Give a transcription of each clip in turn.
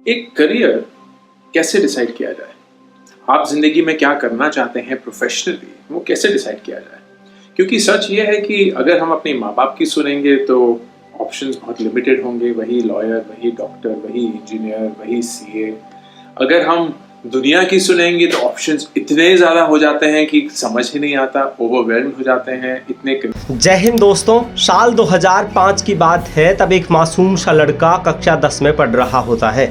एक करियर कैसे डिसाइड किया जाए? आप जिंदगी में क्या करना चाहते हैं प्रोफेशनली, वो कैसे डिसाइड किया जाए? क्योंकि सच ये है कि अगर हम अपने माँ बाप की सुनेंगे तो ऑप्शंस बहुत लिमिटेड होंगे। वही लॉयर, वही डॉक्टर, वही इंजीनियर, वही सीए। अगर हम दुनिया की सुनेंगे तो ऑप्शंस इतने ज़्यादा हो जाते हैं कि समझ ही नहीं आता, ओवरवेल्म हो जाते हैं इतने। जय हिंद दोस्तों, साल 2005 की बात है। तब एक मासूम सा लड़का कक्षा 10 में पढ़ रहा होता है।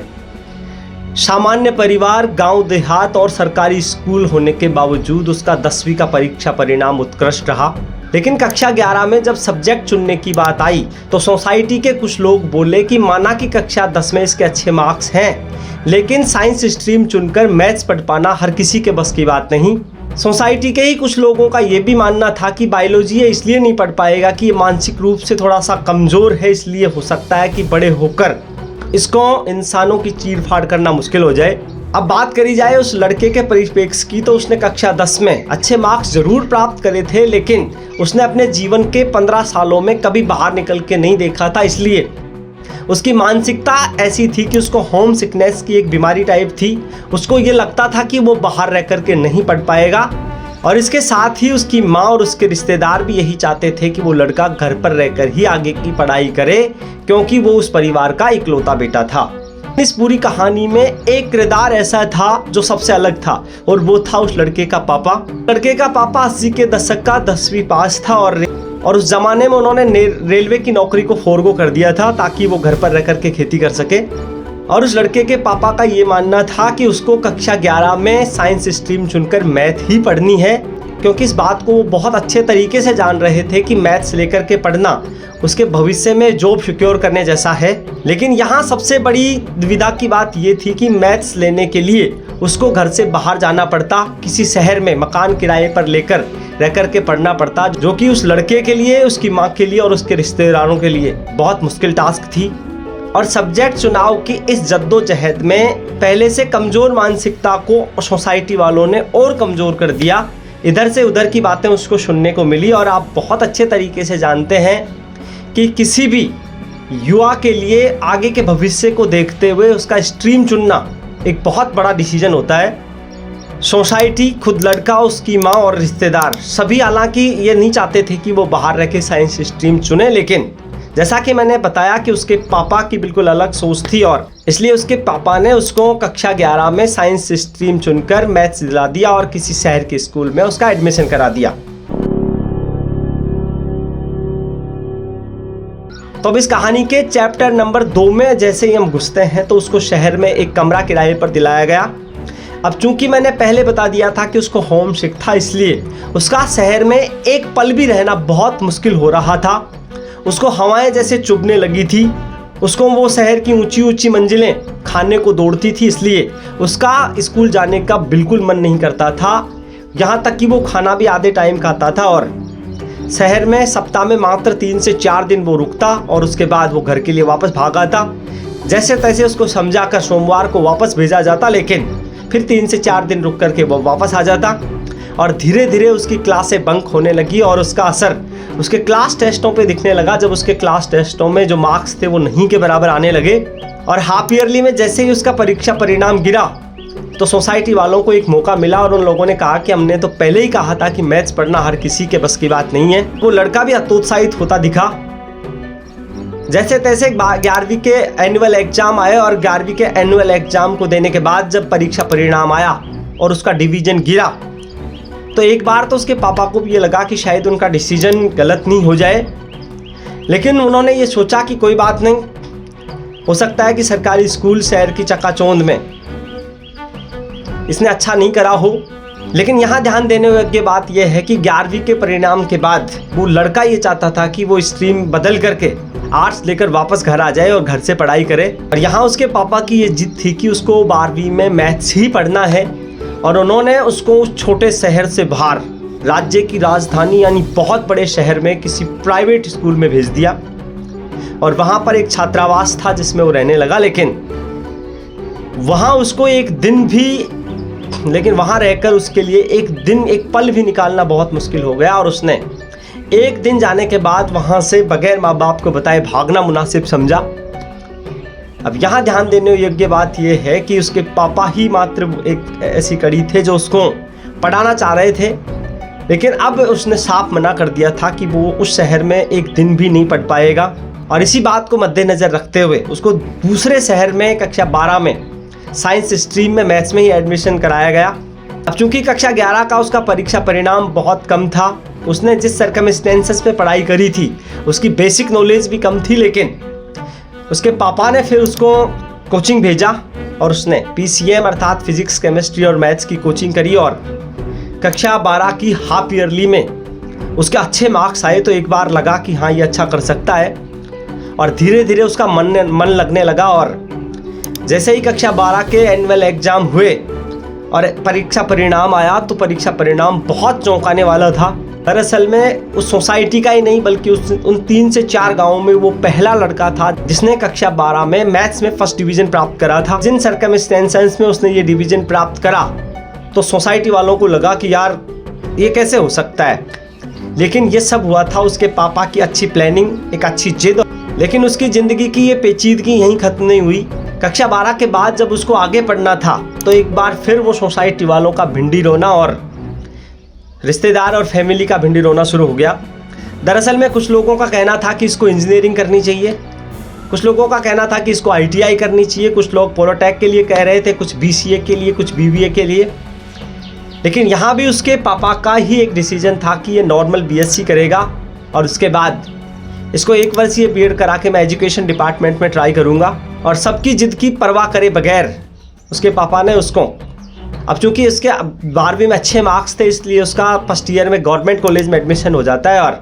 सामान्य परिवार, गांव देहात और सरकारी स्कूल होने के बावजूद उसका 10वीं का परीक्षा परिणाम उत्कृष्ट रहा। लेकिन कक्षा 11 में जब सब्जेक्ट चुनने की बात आई तो सोसाइटी के कुछ लोग बोले कि माना कि कक्षा 10 में इसके अच्छे मार्क्स हैं, लेकिन साइंस स्ट्रीम चुनकर मैथ्स पढ़ पाना हर किसी के बस की बात नहीं। सोसाइटी के ही कुछ लोगों का ये भी मानना था कि बायोलॉजी ये इसलिए नहीं पढ़ पाएगा कि ये मानसिक रूप से थोड़ा सा कमज़ोर है, इसलिए हो सकता है कि बड़े होकर इसको इंसानों की चीर-फाड़ करना मुश्किल हो जाए। अब बात करी जाए उस लड़के के परिप्रेक्ष्य की, तो उसने कक्षा 10 में अच्छे मार्क्स जरूर प्राप्त करे थे, लेकिन उसने अपने जीवन के 15 सालों में कभी बाहर निकल के नहीं देखा था। इसलिए उसकी मानसिकता ऐसी थी कि उसको होम सिकनेस की एक बीमारी टाइप थी। उसको ये लगता था कि वो बाहर रह कर के नहीं पढ़ पाएगा, और इसके साथ ही उसकी माँ और उसके रिश्तेदार भी यही चाहते थे कि वो लड़का घर पर रहकर ही आगे की पढ़ाई करे, क्योंकि वो उस परिवार का इकलौता बेटा था। इस पूरी कहानी में एक किरदार ऐसा था जो सबसे अलग था, और वो था उस लड़के का पापा। लड़के का पापा 80 के दशक का 10वीं पास था, और उस जमाने में उन्होंने रेलवे की नौकरी को फोरगो कर दिया था ताकि वो घर पर रह कर के खेती कर सके। और उस लड़के के पापा का ये मानना था कि उसको कक्षा 11 में साइंस स्ट्रीम चुनकर मैथ ही पढ़नी है, क्योंकि इस बात को वो बहुत अच्छे तरीके से जान रहे थे कि मैथ्स लेकर के पढ़ना उसके भविष्य में जॉब सिक्योर करने जैसा है। लेकिन यहाँ सबसे बड़ी दुविधा की बात ये थी कि मैथ्स लेने के लिए उसको घर से बाहर जाना पड़ता, किसी शहर में मकान किराए पर लेकर रह कर के पढ़ना पड़ता, जो कि उस लड़के के लिए, उसकी माँ के लिए और उसके रिश्तेदारों के लिए बहुत मुश्किल टास्क थी। और सब्जेक्ट चुनाव की इस जद्दोजहद में पहले से कमज़ोर मानसिकता को सोसाइटी वालों ने और कमज़ोर कर दिया। इधर से उधर की बातें उसको सुनने को मिली, और आप बहुत अच्छे तरीके से जानते हैं कि किसी भी युवा के लिए आगे के भविष्य को देखते हुए उसका स्ट्रीम चुनना एक बहुत बड़ा डिसीजन होता है। सोसाइटी, खुद लड़का, उसकी माँ और रिश्तेदार सभी हालांकि ये नहीं चाहते थे कि वो बाहर रह के साइंस स्ट्रीम चुने, लेकिन जैसा कि मैंने बताया कि उसके पापा की बिल्कुल अलग सोच थी, और इसलिए उसके पापा ने उसको कक्षा 11 में साइंस स्ट्रीम चुनकर मैथ्स दिला दिया और किसी शहर के स्कूल में उसका एडमिशन करा दिया। तो अब इस कहानी के चैप्टर नंबर 2 में जैसे ही हम घुसते हैं तो उसको शहर में एक कमरा किराए पर दिलाया गया। अब चूंकि मैंने पहले बता दिया था कि उसको होम सिक था, इसलिए उसका शहर में एक पल भी रहना बहुत मुश्किल हो रहा था। उसको हवाएं जैसे चुभने लगी थी, उसको वो शहर की ऊंची ऊंची मंजिलें खाने को दौड़ती थी, इसलिए उसका स्कूल जाने का बिल्कुल मन नहीं करता था। यहाँ तक कि वो खाना भी आधे टाइम खाता था, और शहर में सप्ताह में मात्र 3 से 4 दिन वो रुकता, और उसके बाद वो घर के लिए वापस भाग आता। जैसे तैसे उसको समझाकर सोमवार को वापस भेजा जाता, लेकिन फिर 3 से 4 दिन रुक करके वो वापस आ जाता। और धीरे धीरे उसकी क्लासें बंक होने लगी, और उसका असर उसके क्लास टेस्टों पे दिखने लगा। जब उसके क्लास टेस्टों में जो मार्क्स थे वो नहीं के बराबर आने लगे, और हाफ ईयरली में जैसे ही उसका परीक्षा परिणाम गिरा तो सोसाइटी वालों को एक मौका मिला, और उन लोगों ने कहा कि हमने तो पहले ही कहा था कि मैथ्स पढ़ना हर किसी के बस की बात नहीं है। वो लड़का भी हतोत्साहित होता दिखा। जैसे तैसे 11वीं के एनुअल एग्जाम आए, और 11वीं के एनुअल एग्जाम को देने के बाद जब परीक्षा परिणाम आया और उसका डिवीजन गिरा, तो एक बार तो उसके पापा को भी ये लगा कि शायद उनका डिसीजन गलत नहीं हो जाए, लेकिन उन्होंने ये सोचा कि कोई बात नहीं, हो सकता है कि सरकारी स्कूल शहर की चकाचौंध में इसने अच्छा नहीं करा हो। लेकिन यहाँ ध्यान देने योग्य बात यह है कि 11वीं के परिणाम के बाद वो लड़का ये चाहता था कि वो स्ट्रीम बदल करके आर्ट्स लेकर वापस घर आ जाए और घर से पढ़ाई करे। और यहाँ उसके पापा की ये जिद थी कि उसको 12वीं में मैथ्स ही पढ़ना है, और उन्होंने उसको उस छोटे शहर से बाहर राज्य की राजधानी यानी बहुत बड़े शहर में किसी प्राइवेट स्कूल में भेज दिया, और वहाँ पर एक छात्रावास था जिसमें वो रहने लगा। लेकिन वहाँ उसको वहाँ रहकर उसके लिए एक पल भी निकालना बहुत मुश्किल हो गया, और उसने एक दिन जाने के बाद वहाँ से बगैर माँ बाप को बताए भागना मुनासिब समझा। अब यहाँ ध्यान देने योग्य बात यह है कि उसके पापा ही मात्र एक ऐसी कड़ी थे जो उसको पढ़ाना चाह रहे थे, लेकिन अब उसने साफ मना कर दिया था कि वो उस शहर में एक दिन भी नहीं पढ़ पाएगा। और इसी बात को मद्देनज़र रखते हुए उसको दूसरे शहर में कक्षा 12 में साइंस स्ट्रीम में मैथ्स में ही एडमिशन कराया गया। अब चूंकि कक्षा 11 का उसका परीक्षा परिणाम बहुत कम था, उसने जिस सर्कमस्टेंसेस पे पढ़ाई करी थी उसकी बेसिक नॉलेज भी कम थी, लेकिन उसके पापा ने फिर उसको कोचिंग भेजा और उसने PCM अर्थात फिजिक्स, केमिस्ट्री और मैथ्स की कोचिंग करी। और कक्षा 12 की हाफ ईयरली में उसके अच्छे मार्क्स आए तो एक बार लगा कि हाँ ये अच्छा कर सकता है, और धीरे धीरे उसका मन लगने लगा। और जैसे ही कक्षा 12 के एनुअल एग्ज़ाम हुए और परीक्षा परिणाम आया तो परीक्षा परिणाम बहुत चौंकाने वाला था। दरअसल में उस सोसाइटी का ही नहीं बल्कि उन 3 से 4 गांवों में वो पहला लड़का था जिसने कक्षा 12 में मैथ्स में फर्स्ट डिवीज़न प्राप्त करा था। जिन सर्कमस्टेंसेस में उसने ये डिवीज़न प्राप्त करा तो सोसाइटी वालों को लगा कि यार ये कैसे हो सकता है, लेकिन ये सब हुआ था उसके पापा की अच्छी प्लानिंग, एक अच्छी जिद। लेकिन उसकी ज़िंदगी की ये पेचीदगी यहीं ख़त्म नहीं हुई। कक्षा 12 के बाद जब उसको आगे पढ़ना था तो एक बार फिर वो सोसाइटी वालों का भिंडी रोना और रिश्तेदार और फैमिली का भिंडी रोना शुरू हो गया। दरअसल में कुछ लोगों का कहना था कि इसको इंजीनियरिंग करनी चाहिए, कुछ लोगों का कहना था कि इसको ITI करनी चाहिए, कुछ लोग पोलोटेक के लिए कह रहे थे, कुछ BCA के लिए, कुछ BBA के लिए। लेकिन यहाँ भी उसके पापा का ही एक डिसीजन था कि ये नॉर्मल BSc करेगा और उसके बाद इसको 1 वर्षीय B.Ed करा के मैं एजुकेशन डिपार्टमेंट में ट्राई करूँगा। और सबकी जिद की परवाह करे बगैर उसके पापा ने उसको, अब चूँकि इसके 12वीं में अच्छे मार्क्स थे इसलिए उसका फर्स्ट ईयर में गवर्नमेंट कॉलेज में एडमिशन हो जाता है और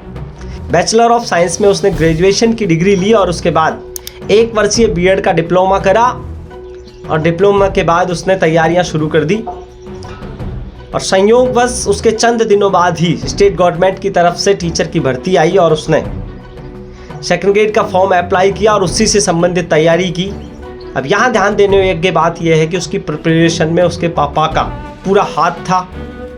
बैचलर ऑफ साइंस में उसने ग्रेजुएशन की डिग्री ली और उसके बाद 1 वर्षीय B.Ed का डिप्लोमा करा और डिप्लोमा के बाद उसने तैयारियां शुरू कर दी। और संयोगवश उसके चंद दिनों बाद ही स्टेट गवर्नमेंट की तरफ से टीचर की भर्ती आई और उसने सेकंड ग्रेड का फॉर्म अप्लाई किया और उसी से संबंधित तैयारी की। अब यहाँ ध्यान देने योग्य बात यह है कि उसकी प्रिपरेशन में उसके पापा का पूरा हाथ था।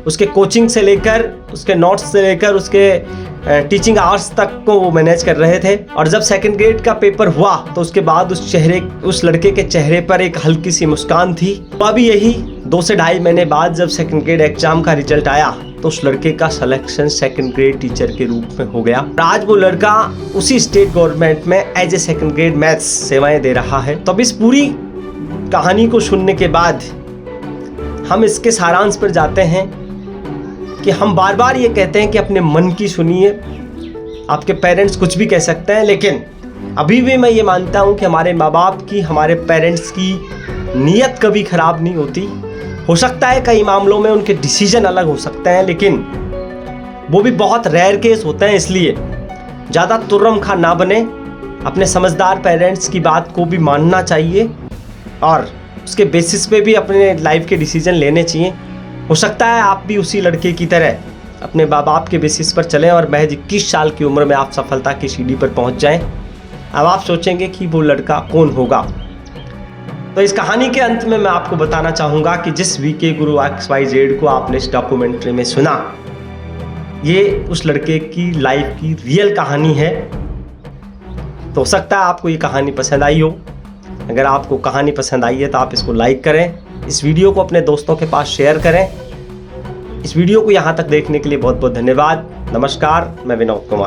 उसके कोचिंग से लेकर, उसके नोट्स से लेकर, उसके टीचिंग आवर्स तक को वो मैनेज कर रहे थे। और जब सेकंड ग्रेड का पेपर हुआ तो उसके बाद उस लड़के के चेहरे पर एक हल्की सी मुस्कान थी। तो अभी यही 2 से ढाई महीने बाद जब सेकंड ग्रेड एग्जाम का रिजल्ट आया तो उस लड़के का सिलेक्शन सेकंड ग्रेड टीचर के रूप में हो गया। आज वो लड़का उसी स्टेट गवर्नमेंट में as a second grade maths सेवाएं दे रहा है। तो अब इस पूरी कहानी को सुनने के बाद हम इसके सारांश पर जाते हैं कि हम बार बार ये कहते हैं कि अपने मन की सुनिए। आपके पेरेंट्स कुछ भी कह सकते हैं, लेकिन अभी भी मैं ये मानता हूँ कि हमारे माँ बाप की, हमारे पेरेंट्स की नीयत कभी ख़राब नहीं होती। हो सकता है कई मामलों में उनके डिसीजन अलग हो सकते हैं, लेकिन वो भी बहुत रेयर केस होते हैं, इसलिए ज़्यादा तुर्रम खा ना बने। अपने समझदार पेरेंट्स की बात को भी मानना चाहिए और उसके बेसिस पे भी अपने लाइफ के डिसीजन लेने चाहिए। हो सकता है आप भी उसी लड़के की तरह अपने माँ बाप के बेसिस पर चलें और महज 21 साल की उम्र में आप सफलता की सीढ़ी पर पहुँच जाएं। अब आप सोचेंगे कि वो लड़का कौन होगा। तो इस कहानी के अंत में मैं आपको बताना चाहूँगा कि जिस VK गुरु XYZ को आपने इस डॉक्यूमेंट्री में सुना, ये उस लड़के की लाइफ की रियल कहानी है। तो हो सकता है आपको ये कहानी पसंद आई हो। अगर आपको कहानी पसंद आई है तो आप इसको लाइक करें, इस वीडियो को अपने दोस्तों के पास शेयर करें। इस वीडियो को यहाँ तक देखने के लिए बहुत बहुत धन्यवाद। नमस्कार, मैं विनोद कुमार।